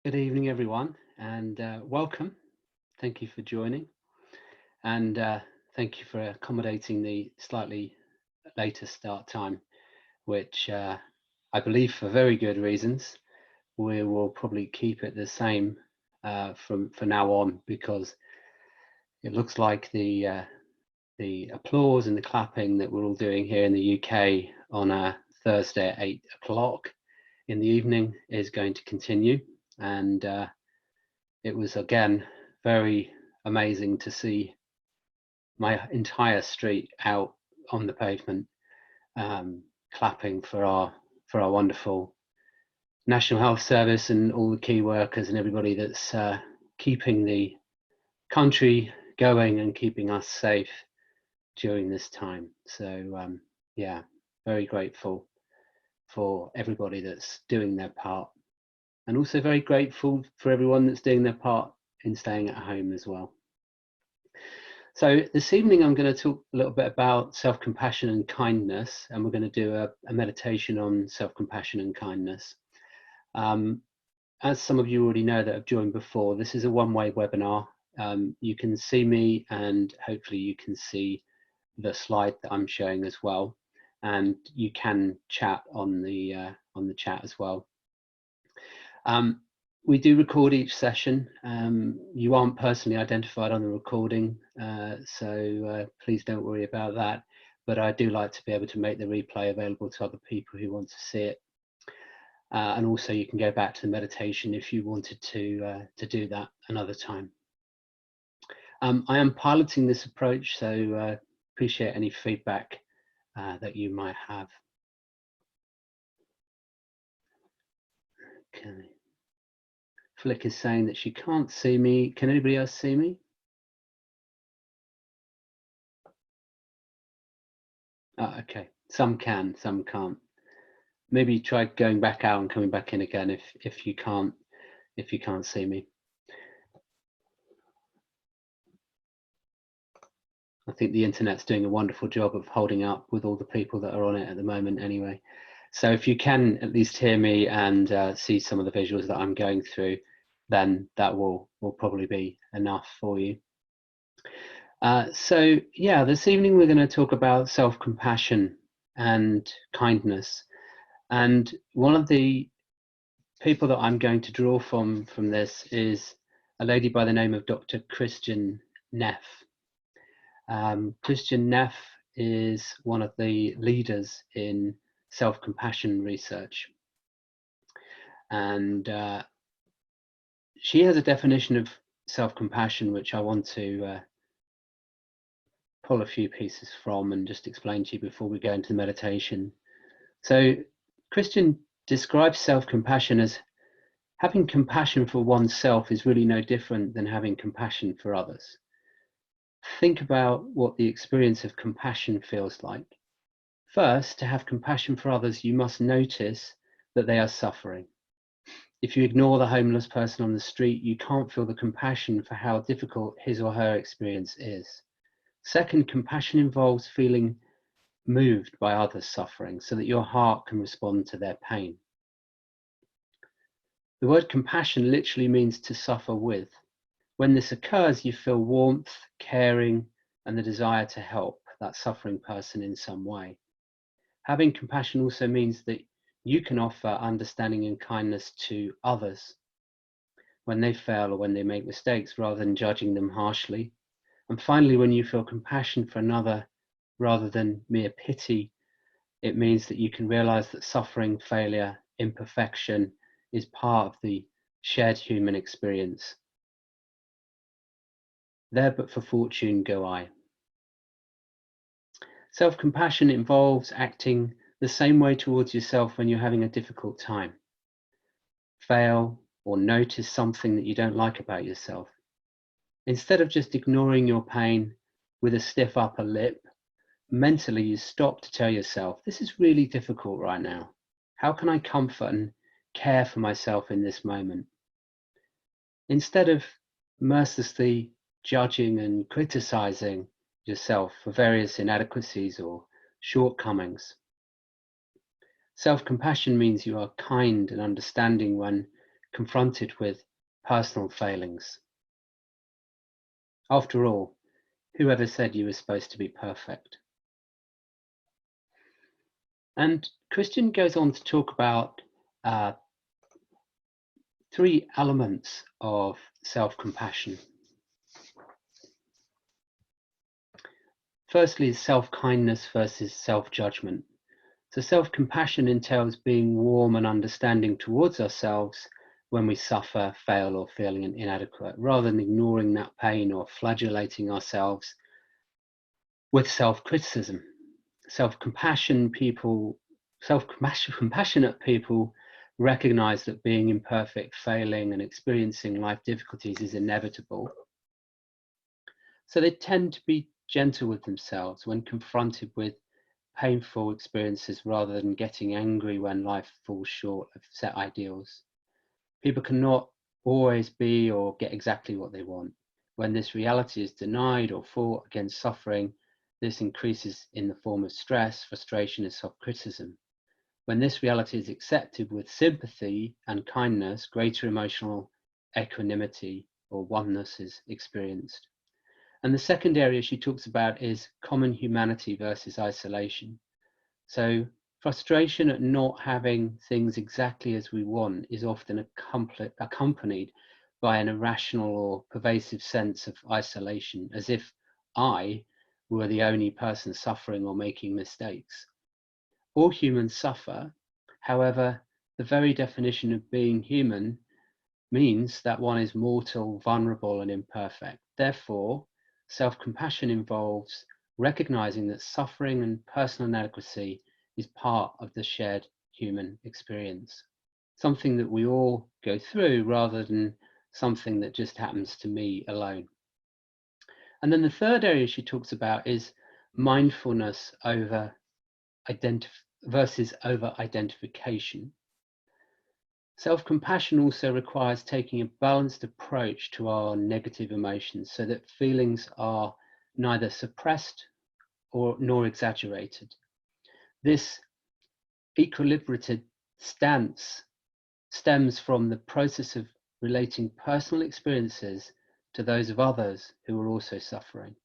Good evening, everyone, and welcome. Thank you for joining, and thank you for accommodating the slightly later start time, which I believe for very good reasons. We will probably keep it the same from now on because it looks like the applause and the clapping that we're all doing here in the UK on a Thursday at 8 o'clock in the evening is going to continue, and it was again very amazing to see my entire street out on the pavement, clapping for our wonderful National Health Service and all the key workers and everybody that's keeping the country going and keeping us safe during this time. So yeah, very grateful for everybody that's doing their part, and also very grateful for everyone that's doing their part in staying at home as well. So this evening I'm going to talk a little bit about self-compassion and kindness, and we're going to do a meditation on self-compassion and kindness. As some of you already know that have joined before, this is a one-way webinar. You can see me, and hopefully you can see the slide that I'm showing as well, and you can chat on the chat as well. We do record each session. You aren't personally identified on the recording, so please don't worry about that. But I do like to be able to make the replay available to other people who want to see it. And also you can go back to the meditation if you wanted to do that another time. I am piloting this approach, so appreciate any feedback that you might have. Okay. Flick is saying that she can't see me. Can anybody else see me? Oh, okay. Some can, some can't. Maybe try going back out and coming back in again if you can't see me. I think the internet's doing a wonderful job of holding up with all the people that are on it at the moment anyway. So if you can at least hear me and see some of the visuals that I'm going through, then that will probably be enough for you. So yeah, this evening we're going to talk about self-compassion and kindness. And one of the people that I'm going to draw from this is a lady by the name of Dr. Kristen Neff. Kristen Neff is one of the leaders in self-compassion research. And she has a definition of self-compassion, which I want to pull a few pieces from and just explain to you before we go into the meditation. So Kristen describes self-compassion as having compassion for oneself is really no different than having compassion for others. Think about what the experience of compassion feels like. First, to have compassion for others, you must notice that they are suffering. If you ignore the homeless person on the street, you can't feel the compassion for how difficult his or her experience is. Second, compassion involves feeling moved by others' suffering so that your heart can respond to their pain. The word compassion literally means to suffer with. When this occurs, you feel warmth, caring, and the desire to help that suffering person in some way. Having compassion also means that you can offer understanding and kindness to others when they fail or when they make mistakes, rather than judging them harshly. And finally, when you feel compassion for another rather than mere pity, it means that you can realize that suffering, failure, imperfection is part of the shared human experience. There but for fortune go I. Self-compassion involves acting the same way towards yourself when you're having a difficult time. Fail or notice something that you don't like about yourself. Instead of just ignoring your pain with a stiff upper lip, mentally you stop to tell yourself, this is really difficult right now. How can I comfort and care for myself in this moment? Instead of mercilessly judging and criticizing yourself for various inadequacies or shortcomings. Self-compassion means you are kind and understanding when confronted with personal failings. After all, whoever said you were supposed to be perfect? And Kristen goes on to talk about three elements of self-compassion. Firstly is self-kindness versus self-judgment. So self-compassion entails being warm and understanding towards ourselves when we suffer, fail, or feeling inadequate, rather than ignoring that pain or flagellating ourselves with self-criticism. Self-compassionate people recognize that being imperfect, failing, and experiencing life difficulties is inevitable. So they tend to be gentle with themselves when confronted with painful experiences rather than getting angry when life falls short of set ideals. People cannot always be or get exactly what they want. When this reality is denied or fought against suffering, this increases in the form of stress, frustration, and self-criticism. When this reality is accepted with sympathy and kindness, greater emotional equanimity or oneness is experienced. And the second area she talks about is common humanity versus isolation. So frustration at not having things exactly as we want is often accompanied by an irrational or pervasive sense of isolation, as if I were the only person suffering or making mistakes. All humans suffer. However, the very definition of being human means that one is mortal, vulnerable, and imperfect. Therefore, self-compassion involves recognizing that suffering and personal inadequacy is part of the shared human experience, something that we all go through rather than something that just happens to me alone. And then the third area she talks about is mindfulness versus over identification. Self-compassion also requires taking a balanced approach to our negative emotions so that feelings are neither suppressed nor exaggerated. This equilibrated stance stems from the process of relating personal experiences to those of others who are also suffering,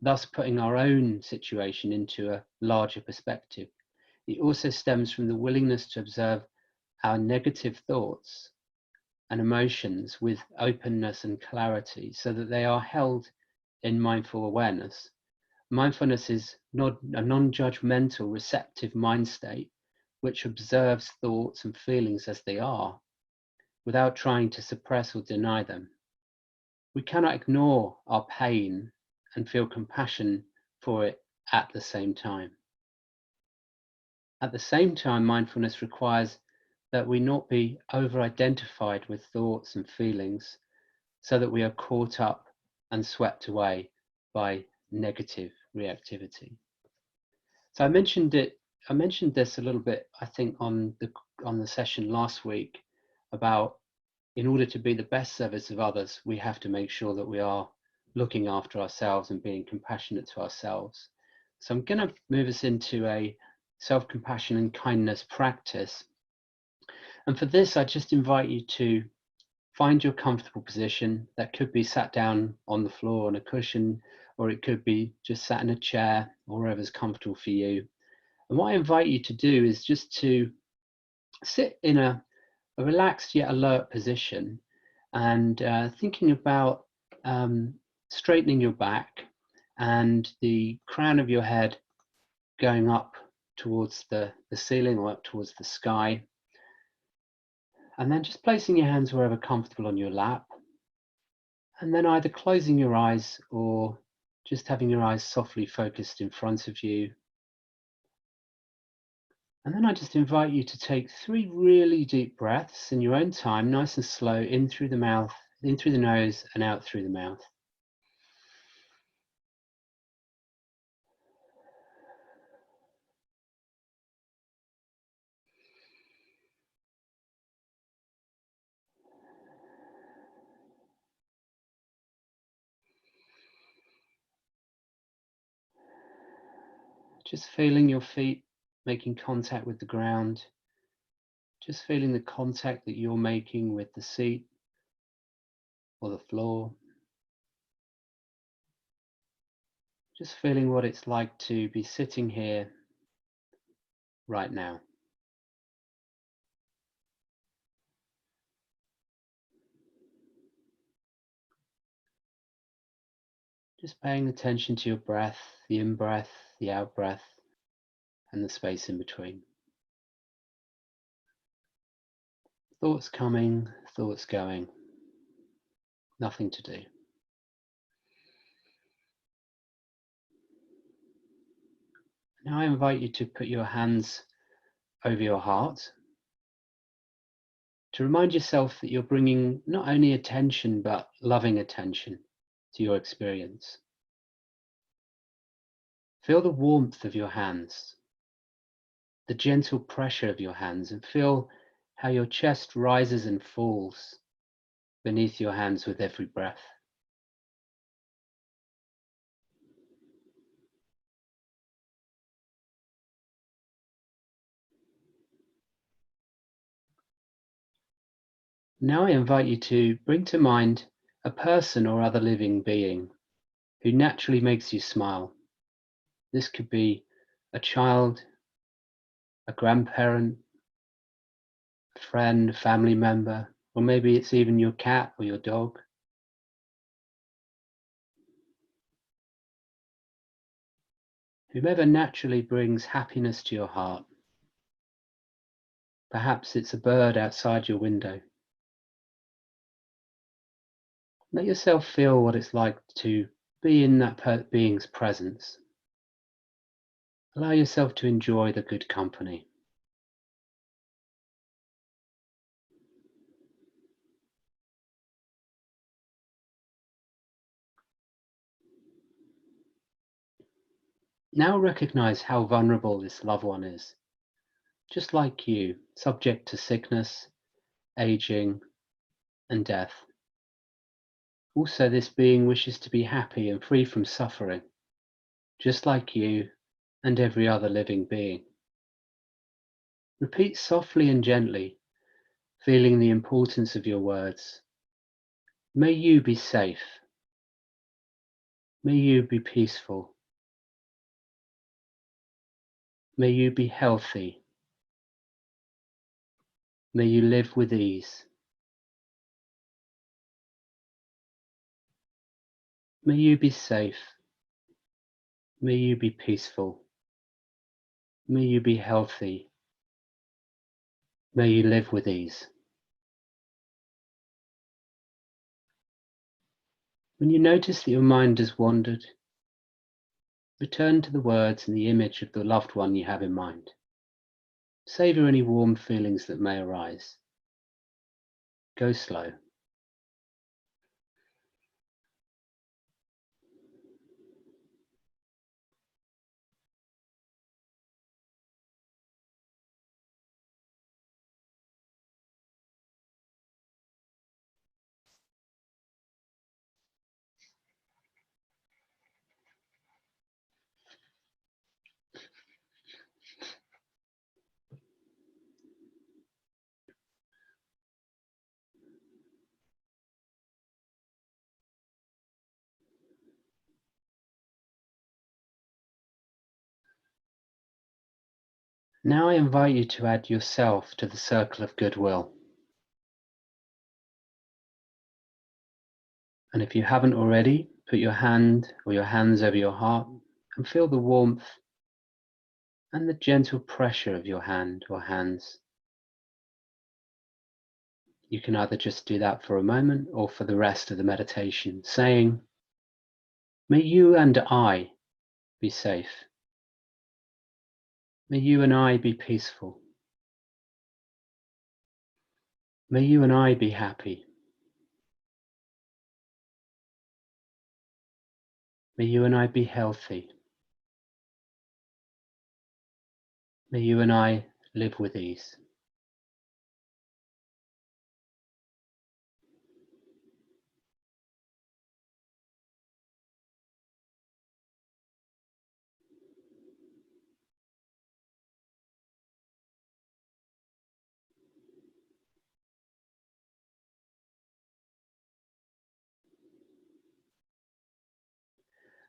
thus putting our own situation into a larger perspective. It also stems from the willingness to observe our negative thoughts and emotions with openness and clarity so that they are held in mindful awareness. Mindfulness is not a non-judgmental, receptive mind state which observes thoughts and feelings as they are without trying to suppress or deny them. We cannot ignore our pain and feel compassion for it at the same time. At the same time, mindfulness requires that we not be over-identified with thoughts and feelings so that we are caught up and swept away by negative reactivity. So I mentioned this a little bit, I think, on the session last week about in order to be the best service of others, we have to make sure that we are looking after ourselves and being compassionate to ourselves. So I'm going to move us into a self-compassion and kindness practice. And for this, I just invite you to find your comfortable position. That could be sat down on the floor on a cushion, or it could be just sat in a chair, or wherever's comfortable for you. And what I invite you to do is just to sit in a relaxed yet alert position and thinking about straightening your back and the crown of your head going up towards the ceiling or up towards the sky. And then just placing your hands wherever comfortable on your lap. And then either closing your eyes or just having your eyes softly focused in front of you. And then I just invite you to take 3 really deep breaths in your own time, nice and slow, in through the mouth, in through the nose and out through the mouth. Just feeling your feet making contact with the ground, Just feeling the contact that you're making with the seat or the floor. Just feeling what it's like to be sitting here right now. Just paying attention to your breath, the in-breath, the out-breath, and the space in between. Thoughts coming, thoughts going. Nothing to do. Now I invite you to put your hands over your heart, to remind yourself that you're bringing not only attention, but loving attention to your experience. Feel the warmth of your hands, the gentle pressure of your hands, and feel how your chest rises and falls beneath your hands with every breath. Now I invite you to bring to mind a person or other living being who naturally makes you smile. This could be a child, a grandparent, a friend, a family member, or maybe it's even your cat or your dog. Whomever naturally brings happiness to your heart. Perhaps it's a bird outside your window. Let yourself feel what it's like to be in that being's presence. Allow yourself to enjoy the good company. Now recognize how vulnerable this loved one is. Just like you, subject to sickness, aging, and death. Also, this being wishes to be happy and free from suffering, just like you and every other living being. Repeat softly and gently, feeling the importance of your words. May you be safe. May you be peaceful. May you be healthy. May you live with ease. May you be safe. May you be peaceful. May you be healthy. May you live with ease. When you notice that your mind has wandered, return to the words and the image of the loved one you have in mind. Savor any warm feelings that may arise. Go slow. Now I invite you to add yourself to the circle of goodwill. And if you haven't already, put your hand or your hands over your heart and feel the warmth and the gentle pressure of your hand or hands. You can either just do that for a moment or for the rest of the meditation, saying, may you and I be safe. May you and I be peaceful. May you and I be happy. May you and I be healthy. May you and I live with ease.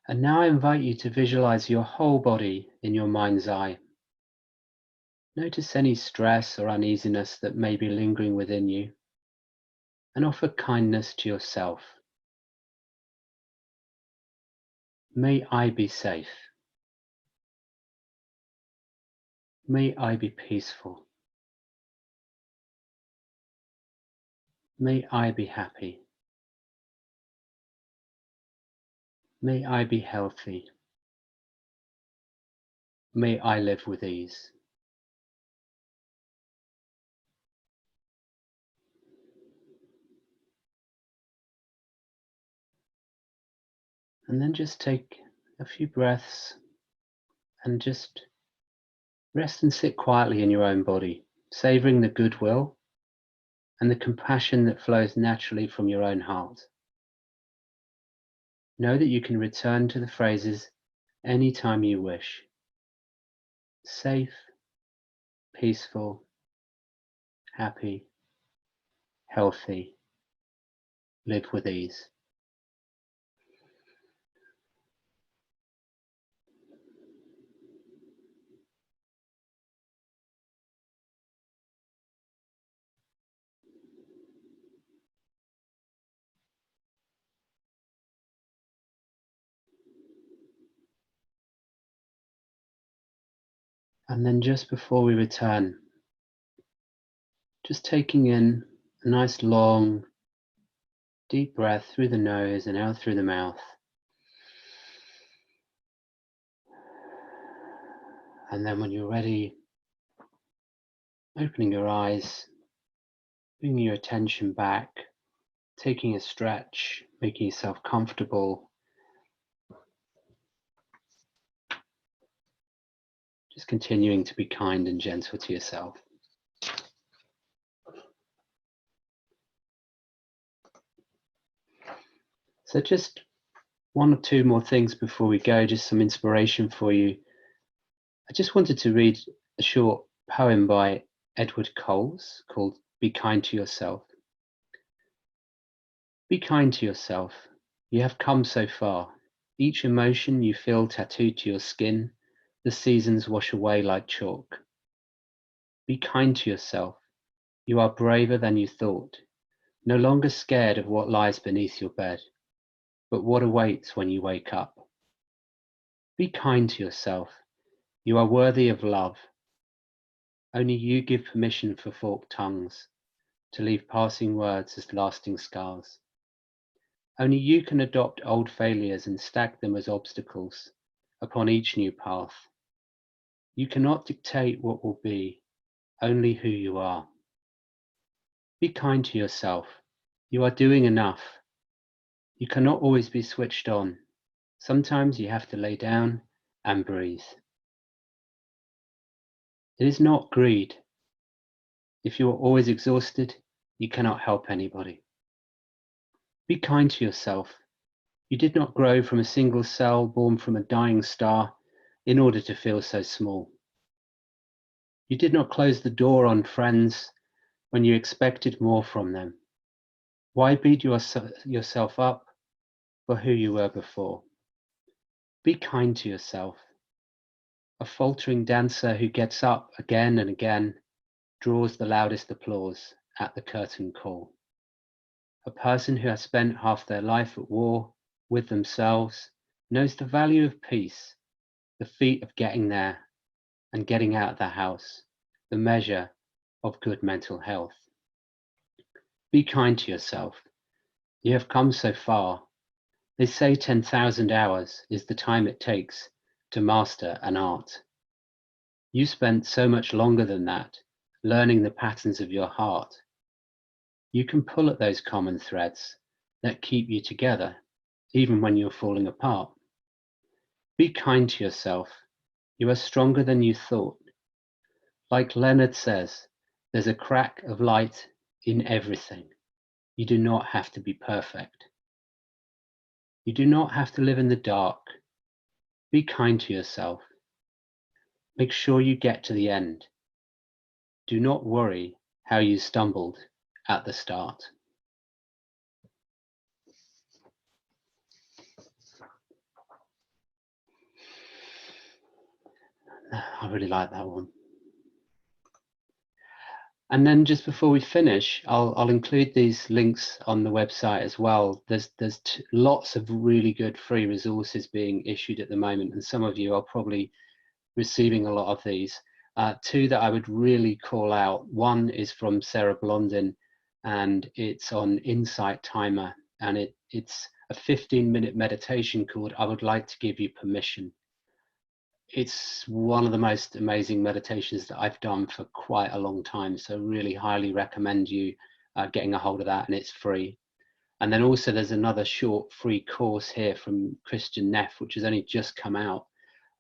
And now I invite you to visualize your whole body in your mind's eye. Notice any stress or uneasiness that may be lingering within you, and offer kindness to yourself. May I be safe. May I be peaceful. May I be happy. May I be healthy. May I live with ease. And then just take a few breaths and just rest and sit quietly in your own body, savoring the goodwill and the compassion that flows naturally from your own heart. Know that you can return to the phrases anytime you wish. Safe, peaceful, happy, healthy, live with ease. And then just before we return, just taking in a nice long, deep breath through the nose and out through the mouth. And then when you're ready, opening your eyes, bringing your attention back, taking a stretch, making yourself comfortable. Just continuing to be kind and gentle to yourself. So just one or two more things before we go, just some inspiration for you. I just wanted to read a short poem by Edward Coles called Be Kind to Yourself. Be kind to yourself. You have come so far. Each emotion you feel tattooed to your skin, the seasons wash away like chalk. Be kind to yourself. You are braver than you thought, no longer scared of what lies beneath your bed, but what awaits when you wake up. Be kind to yourself. You are worthy of love. Only you give permission for forked tongues to leave passing words as lasting scars. Only you can adopt old failures and stack them as obstacles upon each new path. You cannot dictate what will be, only who you are. Be kind to yourself. You are doing enough. You cannot always be switched on. Sometimes you have to lay down and breathe. It is not greed. If you are always exhausted, you cannot help anybody. Be kind to yourself. You did not grow from a single cell born from a dying star in order to feel so small. You did not close the door on friends when you expected more from them. Why beat yourself up for who you were before? Be kind to yourself. A faltering dancer who gets up again and again draws the loudest applause at the curtain call. A person who has spent half their life at war with themselves knows the value of peace, the feat of getting there and getting out of the house, the measure of good mental health. Be kind to yourself. You have come so far. They say 10,000 hours is the time it takes to master an art. You spent so much longer than that, learning the patterns of your heart. You can pull at those common threads that keep you together, even when you're falling apart. Be kind to yourself. You are stronger than you thought. Like Leonard says, there's a crack of light in everything. You do not have to be perfect. You do not have to live in the dark. Be kind to yourself. Make sure you get to the end. Do not worry how you stumbled at the start. I really like that one. And then just before we finish, I'll include these links on the website as well. There's lots of really good free resources being issued at the moment, and some of you are probably receiving a lot of these. Two that I would really call out. One is from Sarah Blondin, and it's on Insight Timer, and it's a 15-minute meditation called "I Would Like to Give You Permission." It's one of the most amazing meditations that I've done for quite a long time. So really highly recommend you getting a hold of that, and it's free. And then also there's another short free course here from Kristen Neff, which has only just come out,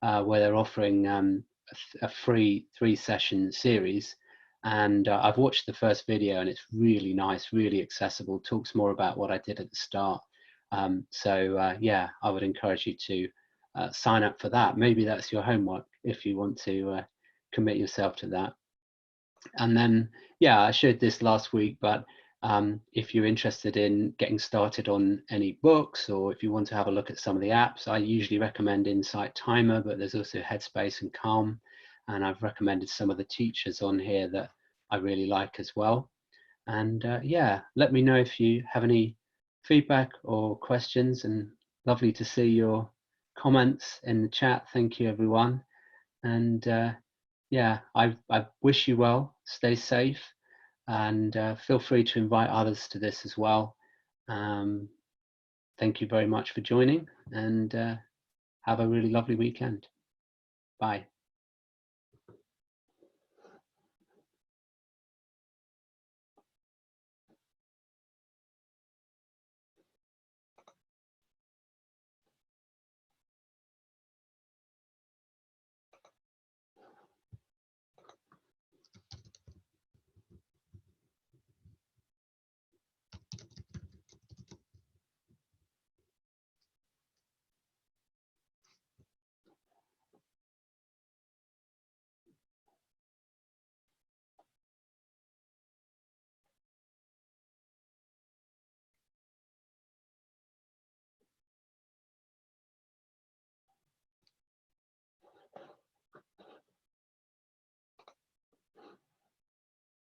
where they're offering a free 3-session series. And I've watched the first video, and it's really nice, really accessible, talks more about what I did at the start. Yeah, I would encourage you to sign up for that. Maybe that's your homework if you want to commit yourself to that. And then, yeah, I showed this last week, but if you're interested in getting started on any books, or if you want to have a look at some of the apps, I usually recommend Insight Timer, but there's also Headspace and Calm. And I've recommended some of the teachers on here that I really like as well. And yeah, let me know if you have any feedback or questions, and lovely to see your comments in the chat. Thank you, everyone. And yeah, I wish you well, stay safe, and feel free to invite others to this as well. Thank you very much for joining, and have a really lovely weekend. Bye.